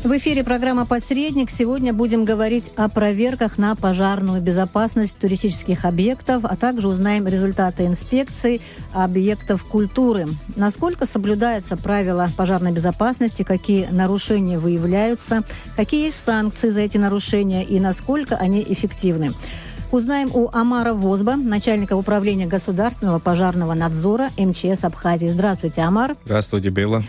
В эфире программа «Посредник». Сегодня будем говорить о проверках на пожарную безопасность туристических объектов, а также узнаем результаты инспекций объектов культуры. Насколько соблюдаются правила пожарной безопасности, какие нарушения выявляются, какие есть санкции за эти нарушения и насколько они эффективны. Узнаем у Амара Возба, начальника управления государственного пожарного надзора МЧС Абхазии. Здравствуйте, Амар. Здравствуйте, Белла.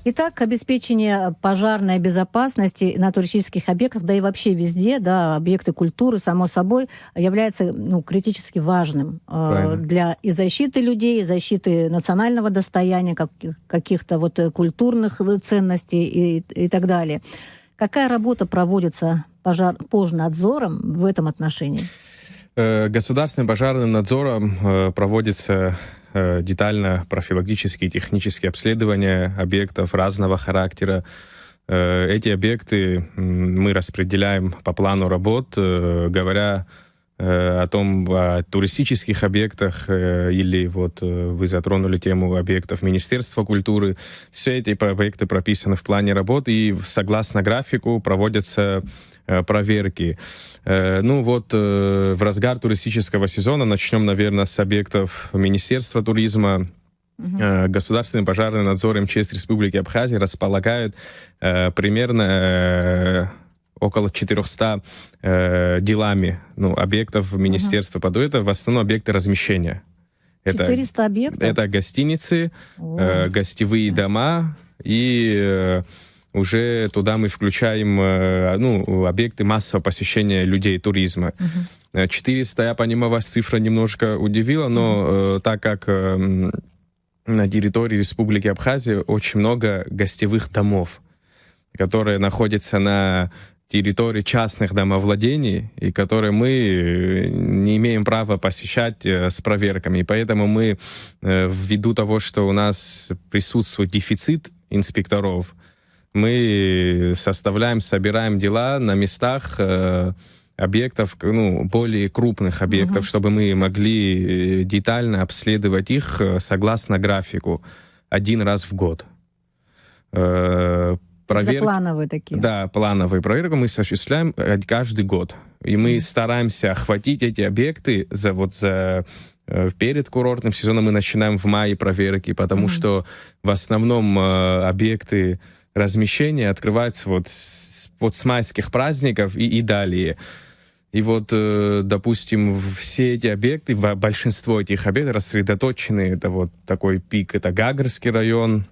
Итак, обеспечение пожарной безопасности на туристических объектах, да и вообще везде, да, объекты культуры, само собой, является критически важным для и защиты людей, и защиты национального достояния, каких-то культурных ценностей и так далее. Какая работа проводится пожарнадзором в этом отношении? Государственным пожарным надзором проводится детально профилактические и технические обследования объектов разного характера. Эти объекты мы распределяем по плану работ, говоря о туристических объектах, или вы затронули тему объектов Министерства культуры. Все эти объекты прописаны в плане работ, и согласно графику проводятся проверки. В разгар туристического сезона начнем, наверное, с объектов Министерства туризма. Государственный пожарный надзор МЧС Республики Абхазия располагает примерно около 400 делами объектов Министерства. Это в основном объекты размещения. 400 объектов? Это гостиницы, гостевые дома, и уже туда мы включаем объекты массового посещения людей, туризма. 400, я понимаю, вас цифра немножко удивила, но так как на территории Республики Абхазия очень много гостевых домов, которые находятся на территории частных домовладений, и которые мы не имеем права посещать с проверками. И поэтому мы, ввиду того, что у нас присутствует дефицит инспекторов, мы собираем дела на местах объектов, более крупных объектов, чтобы мы могли детально обследовать их согласно графику один раз в год. Это плановые такие? Да, плановые проверки мы осуществляем каждый год. И мы стараемся охватить эти объекты перед курортным сезоном. Мы начинаем в мае проверки, потому что в основном объекты размещения открываются с майских праздников и далее. И допустим, все эти объекты, большинство этих объектов рассредоточены. Это такой пик, это Гагарский район,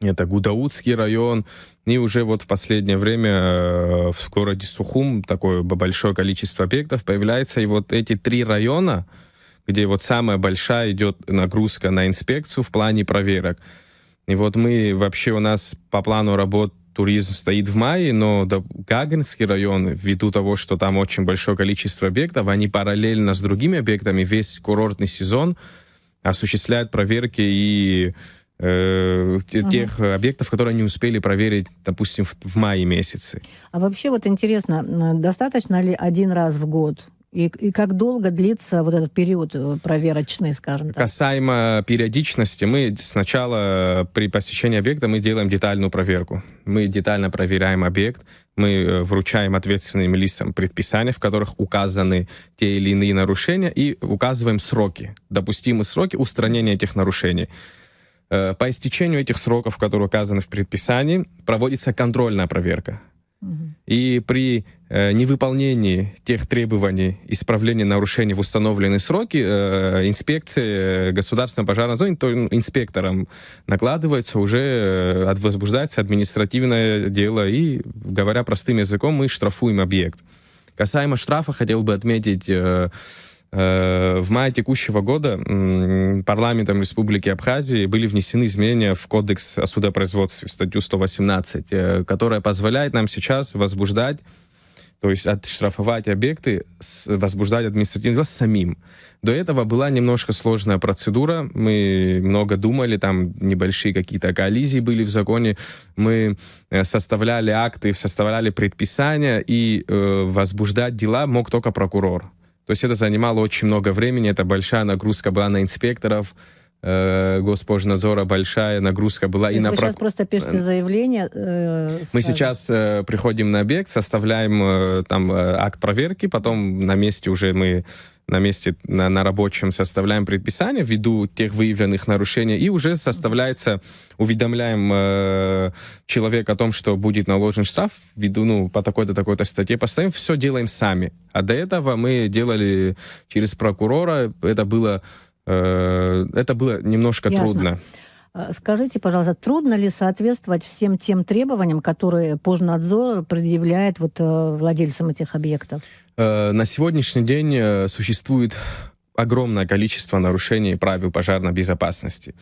это Гудаутский район, и уже в последнее время в городе Сухум такое большое количество объектов появляется. И эти 3 района, где самая большая идет нагрузка на инспекцию в плане проверок. И у нас по плану работ туризм стоит в мае, но Гагарский район, ввиду того, что там очень большое количество объектов, они параллельно с другими объектами весь курортный сезон осуществляют проверки и тех объектов, которые не успели проверить, допустим, в мае месяце. А вообще интересно, достаточно ли один раз в год? И как долго длится этот период проверочный, скажем так? Касаемо периодичности, мы сначала при посещении объекта мы делаем детальную проверку. Мы детально проверяем объект, мы вручаем ответственным лицам предписания, в которых указаны те или иные нарушения, и указываем сроки, допустимые сроки устранения этих нарушений. По истечению этих сроков, которые указаны в предписании, проводится контрольная проверка. И при невыполнении тех требований исправления нарушений в установленные сроки инспекции государственного пожарного надзора, инспекторам накладывается уже, возбуждается административное дело, и, говоря простым языком, мы штрафуем объект. Касаемо штрафа, хотел бы отметить, в мае текущего года парламентом Республики Абхазия были внесены изменения в Кодекс о судопроизводстве, в статью 118, которая позволяет нам сейчас возбуждать, то есть отштрафовать объекты, возбуждать административное дело самим. До этого была немножко сложная процедура, мы много думали, там небольшие какие-то коллизии были в законе, мы составляли акты, составляли предписания, и возбуждать дела мог только прокурор. То есть это занимало очень много времени, это большая нагрузка была на инспекторов, Госпожнадзора большая нагрузка была. То есть вы сейчас просто пишете заявление? Мы сейчас приходим на объект, составляем там акт проверки, потом на месте уже мы на рабочем составляем предписание ввиду тех выявленных нарушений, и уже составляется, уведомляем человека о том, что будет наложен штраф ввиду, по такой-то, такой-то статье, постоянно все делаем сами. А до этого мы делали через прокурора, это было немножко трудно. Скажите, пожалуйста, трудно ли соответствовать всем тем требованиям, которые Пожнадзор предъявляет владельцам этих объектов? На сегодняшний день существует огромное количество нарушений правил пожарной безопасности.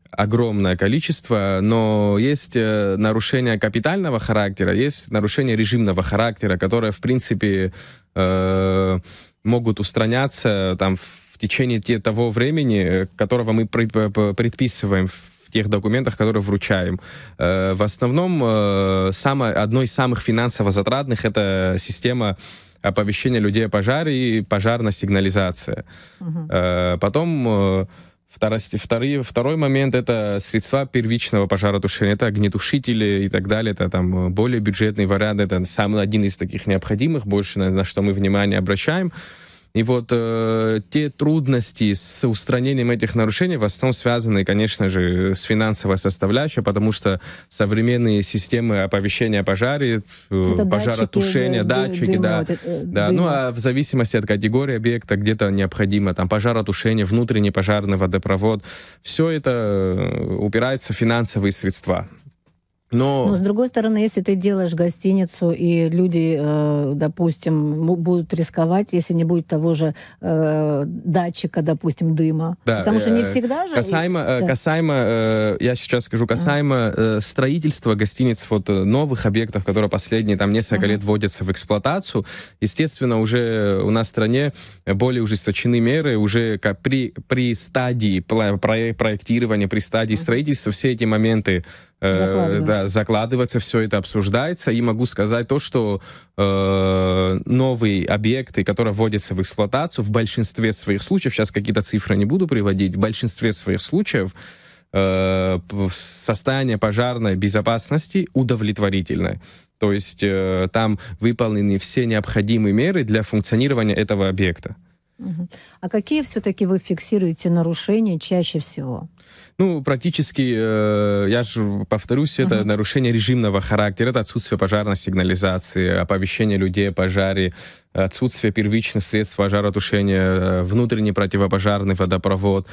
Огромное количество, но есть нарушения капитального характера, есть нарушения режимного характера, которые, в принципе, могут устраняться в течение того времени, которого мы предписываем в тех документах, которые вручаем. В основном, одной из самых финансово затратных — это система оповещения людей о пожаре и пожарная сигнализация. Потом второй момент — это средства первичного пожаротушения, это огнетушители и так далее, это там более бюджетный вариант, это один из таких необходимых, больше на что мы внимание обращаем. И вот те трудности с устранением этих нарушений в основном связаны, конечно же, с финансовой составляющей, потому что современные системы оповещения о пожаре, пожаротушения, датчики, ну а в зависимости от категории объекта где-то необходимо там пожаротушение, внутренний пожарный водопровод, все это упирается в финансовые средства. Но, с другой стороны, если ты делаешь гостиницу, и люди, допустим, будут рисковать, если не будет того же датчика, допустим, дыма. Да, потому что не всегда же... Касаемо, я сейчас скажу, касаемо строительства гостиниц, новых объектов, которые последние несколько лет вводятся в эксплуатацию, естественно, уже у нас в стране более ужесточены меры, уже при стадии проектирования, при стадии строительства все эти моменты закладывается, все это обсуждается. И могу сказать то, что новые объекты, которые вводятся в эксплуатацию, в большинстве своих случаев, сейчас какие-то цифры не буду приводить, в большинстве своих случаев состояние пожарной безопасности удовлетворительное. То есть там выполнены все необходимые меры для функционирования этого объекта. А какие все-таки вы фиксируете нарушения чаще всего? Практически, я же повторюсь, это нарушение режимного характера, это отсутствие пожарной сигнализации, оповещение людей о пожаре, отсутствие первичных средств пожаротушения, внутренний противопожарный водопровод.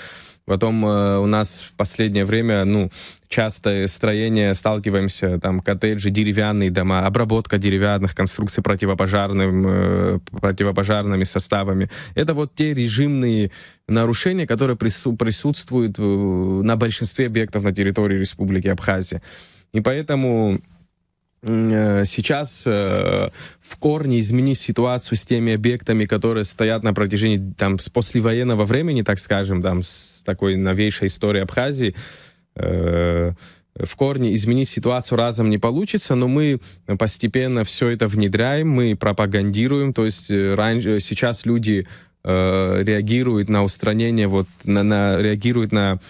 Потом у нас в последнее время, часто строение, сталкиваемся, коттеджи, деревянные дома, обработка деревянных конструкций противопожарными составами. Это те режимные нарушения, которые присутствуют на большинстве объектов на территории Республики Абхазия. И поэтому сейчас в корне изменить ситуацию с теми объектами, которые стоят на протяжении с послевоенного времени, так скажем, с такой новейшей историей Абхазии, в корне изменить ситуацию разом не получится, но мы постепенно все это внедряем, мы пропагандируем, то есть сейчас люди реагируют на устранение, реагируют на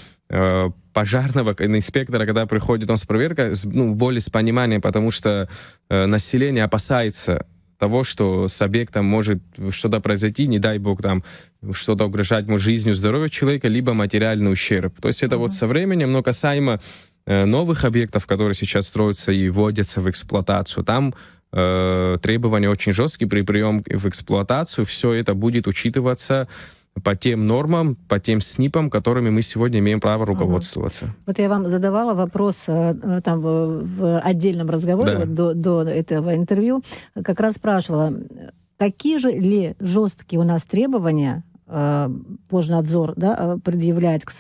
пожарного инспектора, когда приходит он с проверкой, более с пониманием, потому что население опасается того, что с объектом может что-то произойти, не дай бог что-то угрожать жизнью, здоровью человека, либо материальный ущерб. То есть это со временем, но касаемо новых объектов, которые сейчас строятся и вводятся в эксплуатацию, там требования очень жесткие при приемке в эксплуатацию, все это будет учитываться по тем нормам, по тем СНИПам, которыми мы сегодня имеем право руководствоваться. Я вам задавала вопрос в отдельном разговоре, до этого интервью, как раз спрашивала, такие же ли жесткие у нас требования Пожнадзор предъявляет к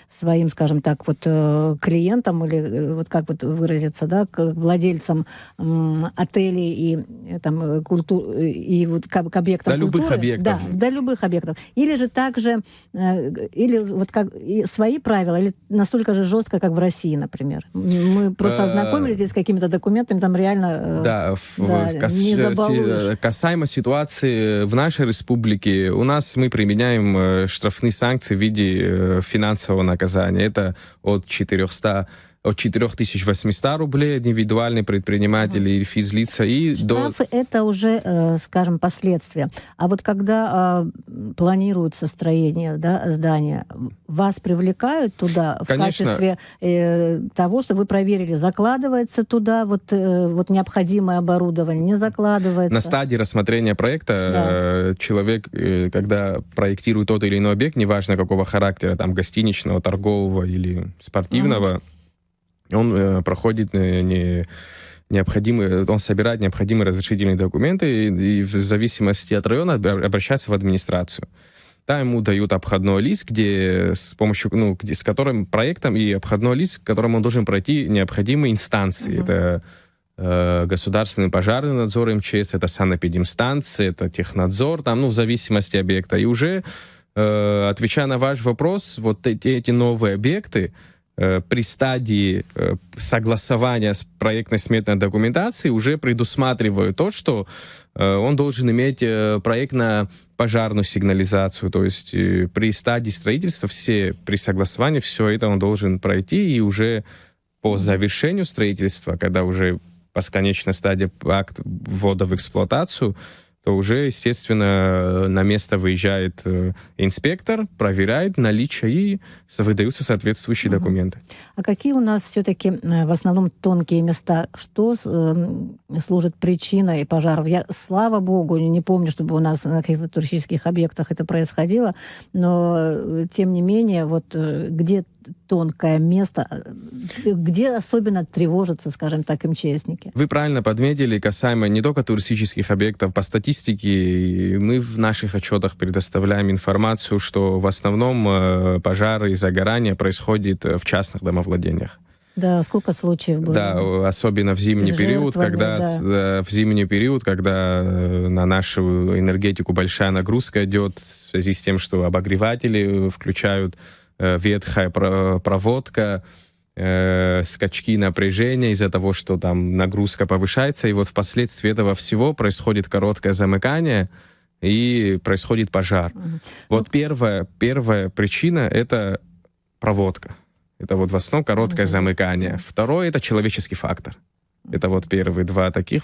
своим, скажем так, клиентам или как выразиться, к владельцам отелей и к объектам до любых объектов. До любых объектов. Или же также, свои правила, или настолько же жестко, как в России, например. Мы просто ознакомились здесь с какими-то документами, там реально не забалуешь. Касаемо ситуации в нашей республике, у нас мы применяем применяем штрафные санкции в виде финансового наказания. Это от 4800 рублей индивидуальные предприниматели или физлица. И штрафы это уже, скажем, последствия. А вот когда планируется строение, да, здания, вас привлекают туда в качестве того, что вы проверили, закладывается туда вот необходимое оборудование, не закладывается? На стадии рассмотрения проекта человек, когда проектирует тот или иной объект, неважно какого характера, там гостиничного, торгового или спортивного, он проходит он собирает необходимые разрешительные документы и в зависимости от района обращается в администрацию. Там ему дают обходной лист, с которым проектом и обходной лист, которым он должен пройти необходимые инстанции. Это государственный пожарный надзор МЧС, это санэпидемстанция, это технадзор, в зависимости от объекта. И уже, отвечая на ваш вопрос, вот эти новые объекты, при стадии согласования с проектно-сметной документацией уже предусматривают то, что он должен иметь проект на пожарную сигнализацию. То есть при стадии строительства при согласовании все это он должен пройти, и уже по завершению строительства, когда уже по конечной стадии акт ввода в эксплуатацию, то уже, естественно, на место выезжает инспектор, проверяет наличие и выдаются соответствующие документы. А какие у нас все-таки в основном тонкие места? Что служит причиной пожаров? Я, слава богу, не помню, чтобы у нас на каких-то туристических объектах это происходило, но тем не менее, где тонкое место, где особенно тревожатся, скажем так, МЧСники? Вы правильно подметили, касаемо не только туристических объектов. По статистике мы в наших отчетах предоставляем информацию, что в основном пожары и загорания происходят в частных домовладениях. Да, сколько случаев было? Да, особенно в зимний период, когда на нашу энергетику большая нагрузка идет в связи с тем, что обогреватели включают, ветхая проводка, скачки напряжения из-за того, что там нагрузка повышается, и вот впоследствии этого всего происходит короткое замыкание и происходит пожар. Вот первая причина — это проводка. Это в основном короткое замыкание. Второе — это человеческий фактор. Это первые два таких,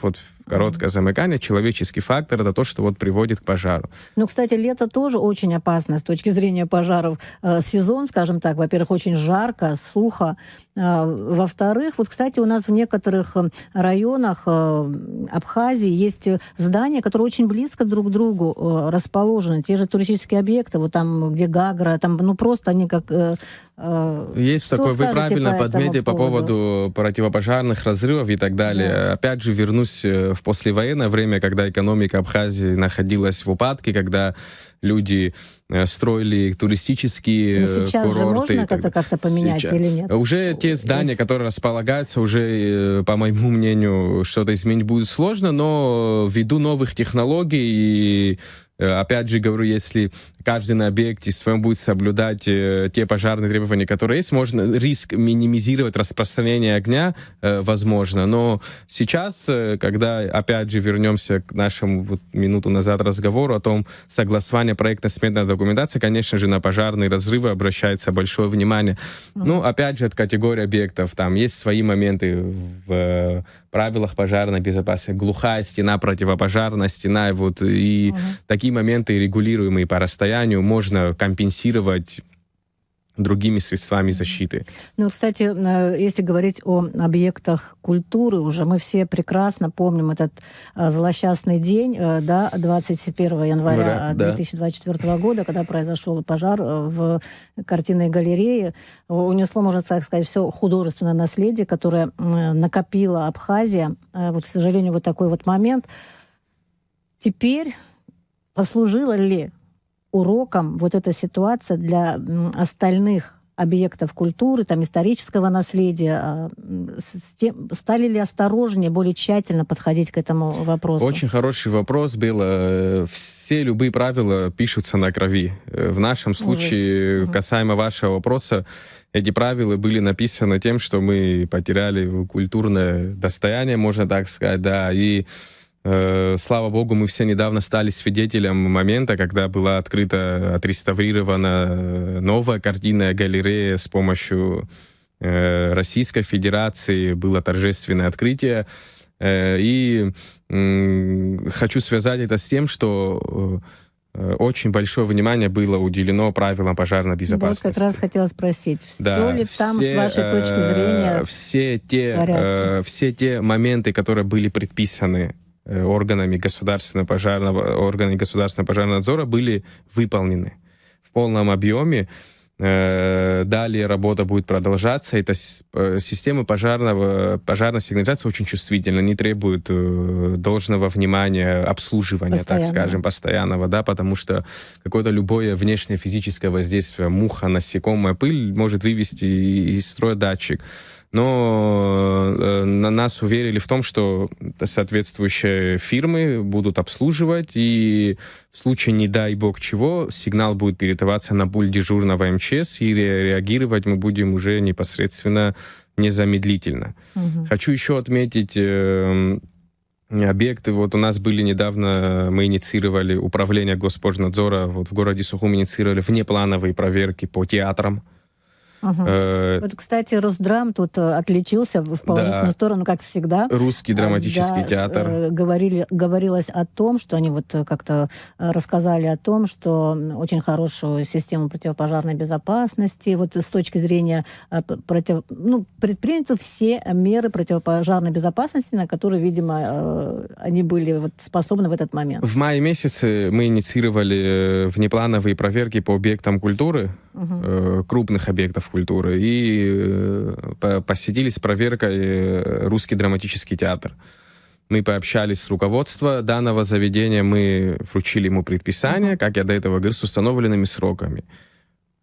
короткое замыкание, человеческий фактор, это то, что приводит к пожару. Кстати, лето тоже очень опасно с точки зрения пожаров. Сезон, скажем так, во-первых, очень жарко, сухо. Во-вторых, кстати, у нас в некоторых районах Абхазии есть здания, которые очень близко друг к другу расположены. Те же туристические объекты, там, где Гагра, там, просто они как... Есть такое, вы правильно подметили по поводу противопожарных разрывов и так далее. Да. Опять же, вернусь в послевоенное время, когда экономика Абхазии находилась в упадке, когда люди строили туристические курорты. Сейчас же можно это как-то поменять или нет? Уже те здания, которые располагаются, уже, по моему мнению, что-то изменить будет сложно, но ввиду новых технологий, опять же говорю, если каждый на объекте своем будет соблюдать те пожарные требования, которые есть, можно риск минимизировать, распространение огня, возможно. Но сейчас, когда, опять же, вернемся к нашему минуту назад разговору о том, согласование проектно-сметной документации, конечно же, на пожарные разрывы обращается большое внимание. Опять же, от категории объектов, там есть свои моменты в правилах пожарной безопасности, глухая стена, противопожарная стена, и такие моменты, регулируемые по расстоянию, можно компенсировать другими средствами защиты. Кстати, если говорить о объектах культуры, уже мы все прекрасно помним этот злосчастный день, 21 января 2024 года, когда произошел пожар в картинной галерее. Унесло, можно так сказать, все художественное наследие, которое накопила Абхазия. К сожалению, такой момент. Теперь послужила ли уроком эта ситуация для остальных объектов культуры, исторического наследия? Стали ли осторожнее, более тщательно подходить к этому вопросу? Очень хороший вопрос был. Все любые правила пишутся на крови. В нашем случае, касаемо вашего вопроса, эти правила были написаны тем, что мы потеряли культурное достояние, можно так сказать, и Слава богу, мы все недавно стали свидетелем момента, когда была открыта, отреставрирована новая картинная галерея с помощью Российской Федерации. Было торжественное открытие. И хочу связать это с тем, что очень большое внимание было уделено правилам пожарной безопасности. Вот как раз хотела спросить, все ли там, с вашей точки зрения, все те моменты, которые были предписаны органами государственного пожарного надзора, были выполнены в полном объеме. Далее работа будет продолжаться. Эта система пожарной сигнализации очень чувствительна, не требует должного внимания, обслуживания, так скажем, постоянного, да, потому что какое-то любое внешнее физическое воздействие, муха, насекомая, пыль может вывести из строя датчик. Но нас уверили в том, что соответствующие фирмы будут обслуживать, и в случае, не дай бог чего, сигнал будет передаваться на пульт дежурного МЧС, и реагировать мы будем уже непосредственно незамедлительно. Угу. Хочу еще отметить объекты. Вот у нас были недавно, мы инициировали, управление Госпожнадзора вот в городе Сухум инициировали внеплановые проверки по театрам. Вот, кстати, Росдрам тут отличился в положительную сторону, как всегда. Русский драматический театр. Говорилось о том, что они вот как-то рассказали о том, что очень хорошую систему противопожарной безопасности, вот с точки зрения предприняты все меры противопожарной безопасности, на которые, видимо, они были вот способны в этот момент. В мае месяце мы инициировали внеплановые проверки по объектам культуры, крупных объектов культуры, и посетили с проверкой Русский драматический театр. Мы пообщались с руководством данного заведения, мы вручили ему предписание, как я до этого говорил, с установленными сроками.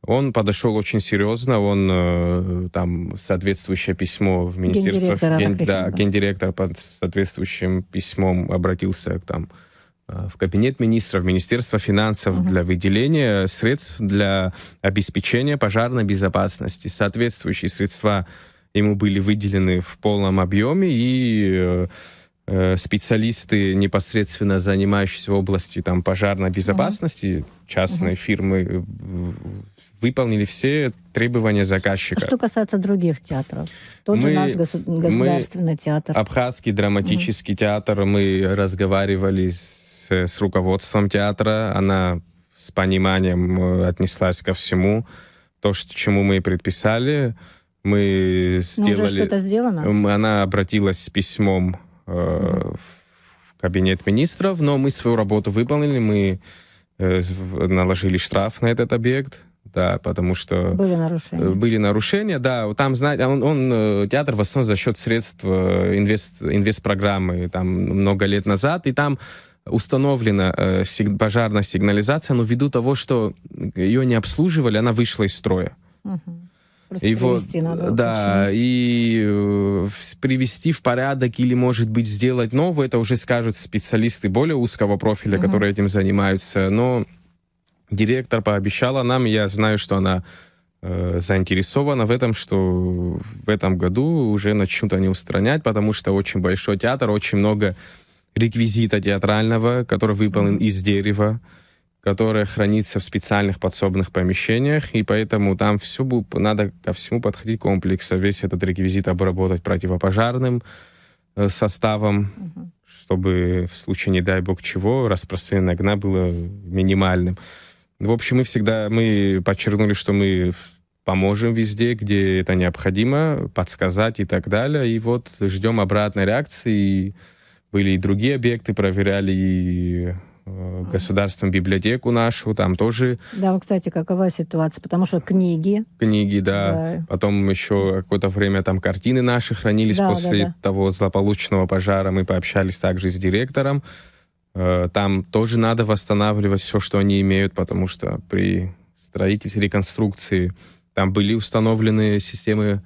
Он подошел очень серьезно, он там соответствующее письмо в министерство, гендиректор под соответствующим письмом обратился в кабинет министров, в Министерство финансов для выделения средств для обеспечения пожарной безопасности. Соответствующие средства ему были выделены в полном объеме, и специалисты, непосредственно занимающиеся в области пожарной безопасности, частные фирмы, выполнили все требования заказчика. Что касается других театров? Тот же наш государственный театр. Абхазский драматический театр, мы разговаривали с руководством театра, она с пониманием отнеслась ко всему. То, чему мы предписали, мы сделали... Уже что-то сделано? Она обратилась с письмом в кабинет министров, но мы свою работу выполнили, мы наложили штраф на этот объект, да, потому что... Были нарушения, да. Там, знаете, театр в основном за счет средств инвестпрограммы, много лет назад, и там установлена пожарная сигнализация, но ввиду того, что ее не обслуживали, она вышла из строя. Просто и привести надо. Да, и привести в порядок или, может быть, сделать новое, это уже скажут специалисты более узкого профиля, которые этим занимаются. Но директор пообещала нам, я знаю, что она заинтересована в этом, что в этом году уже начнут они устранять, потому что очень большой театр, очень много реквизита театрального, который выполнен из дерева, которое хранится в специальных подсобных помещениях, и поэтому там надо ко всему подходить комплексно, весь этот реквизит обработать противопожарным составом, чтобы в случае, не дай бог чего, распространение огня было минимальным. В общем, мы подчеркнули, что мы поможем везде, где это необходимо, подсказать и так далее, и вот ждем обратной реакции. Были и другие объекты, проверяли и государственную библиотеку нашу, там тоже... Да, кстати, какова ситуация? Потому что книги, да. Потом еще какое-то время там картины наши хранились после того злополучного пожара. Мы пообщались также с директором. Там тоже надо восстанавливать все, что они имеют, потому что при строительстве, реконструкции там были установлены системы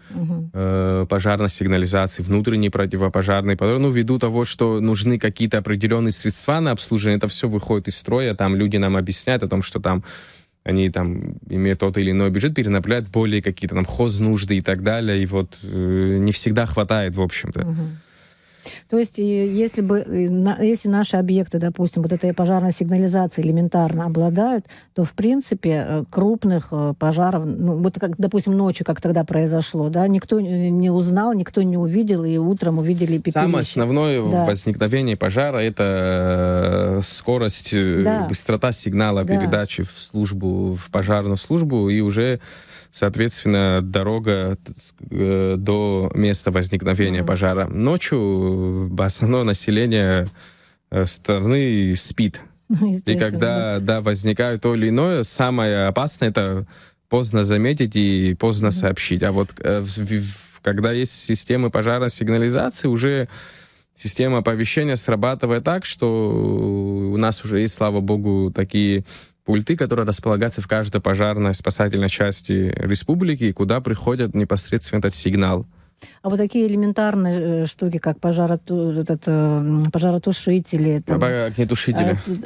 пожарной сигнализации, внутренние противопожарные. Ввиду того, что нужны какие-то определенные средства на обслуживание, это все выходит из строя. Там люди нам объясняют о том, что они имеют тот или иной бюджет, перенаправляют более какие-то хознужды и так далее. И вот не всегда хватает, в общем-то. То есть, если наши объекты, допустим, вот этой пожарной сигнализацией элементарно обладают, то, в принципе, крупных пожаров, ну, вот как, допустим, ночью, как тогда произошло, да, никто не узнал, никто не увидел, и утром увидели пепелище. Самое основное возникновение пожара — это скорость, быстрота сигнала передачи в пожарную службу, и уже, соответственно, дорога до места возникновения пожара. Ночью основное население страны спит. И когда возникает то или иное, самое опасное — это поздно заметить и поздно сообщить. А вот когда есть системы пожарной сигнализации, уже система оповещения срабатывает так, что у нас уже есть, слава богу, такие пульты, которые располагаются в каждой пожарной спасательной части республики, куда приходит непосредственно этот сигнал. А вот такие элементарные штуки, как пожаротушители,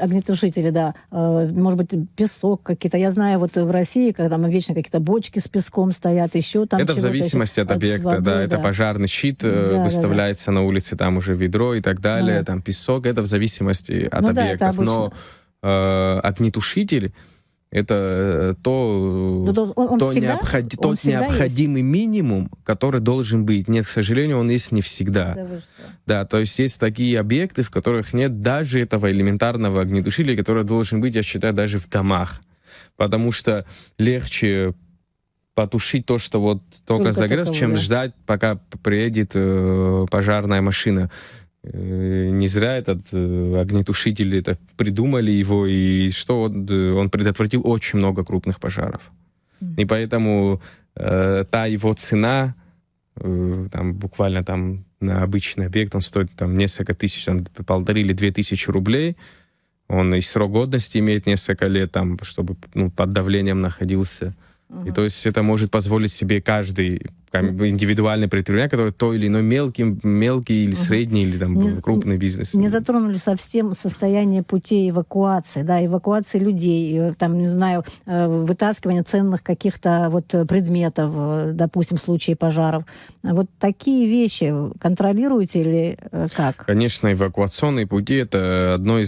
огнетушители, да, может быть, песок какие-то. Я знаю, вот в России, когда мы вечно какие-то бочки с песком стоят, еще там это в зависимости от объекта, да. Это пожарный щит выставляется на улице, там уже ведро и так далее, там песок, это в зависимости от объектов. Но огнетушитель — это тот необходимый минимум, который должен быть. Нет, к сожалению, он есть не всегда. Да, то есть есть такие объекты, в которых нет даже этого элементарного огнетушителя, который должен быть, я считаю, даже в домах. Потому что легче потушить то, что вот только загорелось, чем ждать, пока приедет пожарная машина. Не зря этот огнетушитель это придумали его, и что он предотвратил очень много крупных пожаров. И поэтому та его цена, там, буквально там, на обычный объект, он стоит там, несколько тысяч, там, 1,5 или 2 тысячи рублей. Он и срок годности имеет несколько лет, там, чтобы под давлением находился. И то есть это может позволить себе каждый индивидуальный предприниматель, который то или иной мелкий или средний, или там крупный бизнес. Не затронули совсем состояние путей эвакуации, да, эвакуации людей, там, не знаю, вытаскивание ценных каких-то вот предметов, допустим, в случае пожаров. Вот такие вещи контролируете или как? Конечно, эвакуационные пути — это один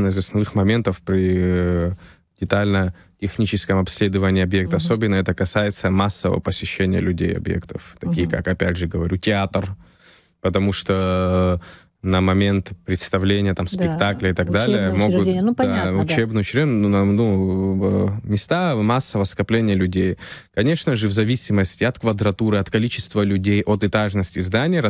из основных моментов при детально-техническом обследовании объекта. Особенно это касается массового посещения людей объектов. Такие, как, опять же говорю, театр. Потому что на момент представления там, спектакля и так далее могут... Учебные учреждения, места массового скопления людей. Конечно же, в зависимости от квадратуры, от количества людей, от этажности здания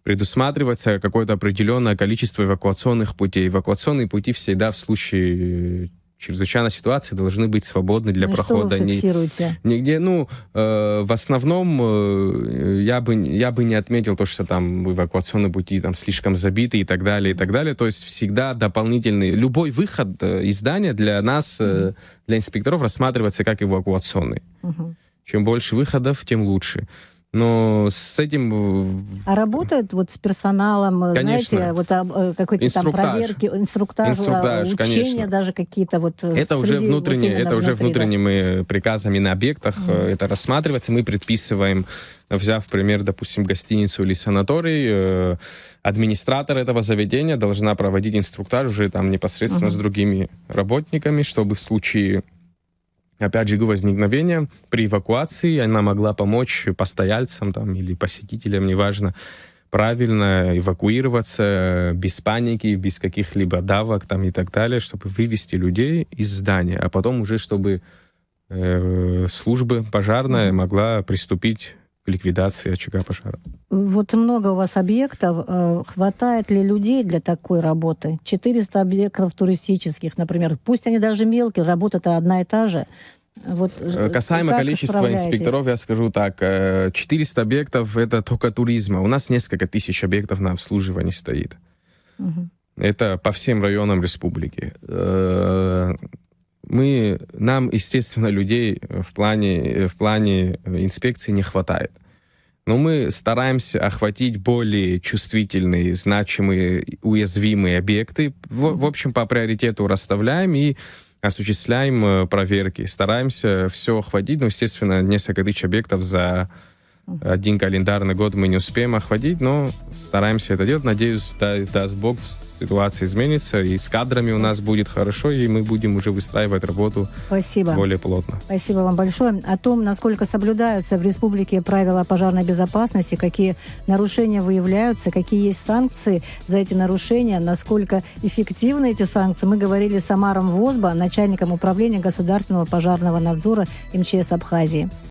предусматривается какое-то определенное количество эвакуационных путей. Эвакуационные пути всегда в случае чрезвычайной ситуации должны быть свободны для прохода. Что вы фиксируете? Нигде, в основном я бы не отметил то, что там эвакуационные пути там слишком забиты и так далее, и так далее. То есть всегда дополнительный... Любой выход из здания для нас, для инспекторов, рассматривается как эвакуационный. Чем больше выходов, тем лучше. Но с этим... А работают вот с персоналом, конечно. Знаете, вот какой-то там проверки, инструктаж, учения, конечно. Даже какие-то вот... Это уже внутренними приказами на объектах это рассматривается. Мы предписываем, взяв пример, допустим, гостиницу или санаторий, администратор этого заведения должна проводить инструктаж уже там непосредственно с другими работниками, чтобы в случае... Опять же, возникновения при эвакуации она могла помочь постояльцам там, или посетителям, неважно, правильно эвакуироваться без паники, без каких-либо давок там, и так далее, чтобы вывести людей из здания, а потом уже, чтобы служба пожарная могла приступить к ликвидации очага пожара. Вот много у вас объектов. Хватает ли людей для такой работы? 400 объектов туристических, например. Пусть они даже мелкие, работа-то одна и та же. Вот касаемо количества инспекторов, я скажу так. 400 объектов — это только туризма. У нас несколько тысяч объектов на обслуживании стоит. Это по всем районам республики. Нам, естественно, людей в плане инспекции не хватает. Но мы стараемся охватить более чувствительные, значимые, уязвимые объекты. В общем, по приоритету расставляем и осуществляем проверки. Стараемся все охватить, но, естественно, несколько тысяч объектов за один календарный год мы не успеем охватить, но стараемся это делать. Надеюсь, даст Бог, ситуация изменится, и с кадрами у нас будет хорошо, и мы будем уже выстраивать работу Спасибо. более плотно. Спасибо вам большое. О том, насколько соблюдаются в республике правила пожарной безопасности, какие нарушения выявляются, какие есть санкции за эти нарушения, насколько эффективны эти санкции, мы говорили с Амаром Возба, начальником управления государственного пожарного надзора МЧС Абхазии.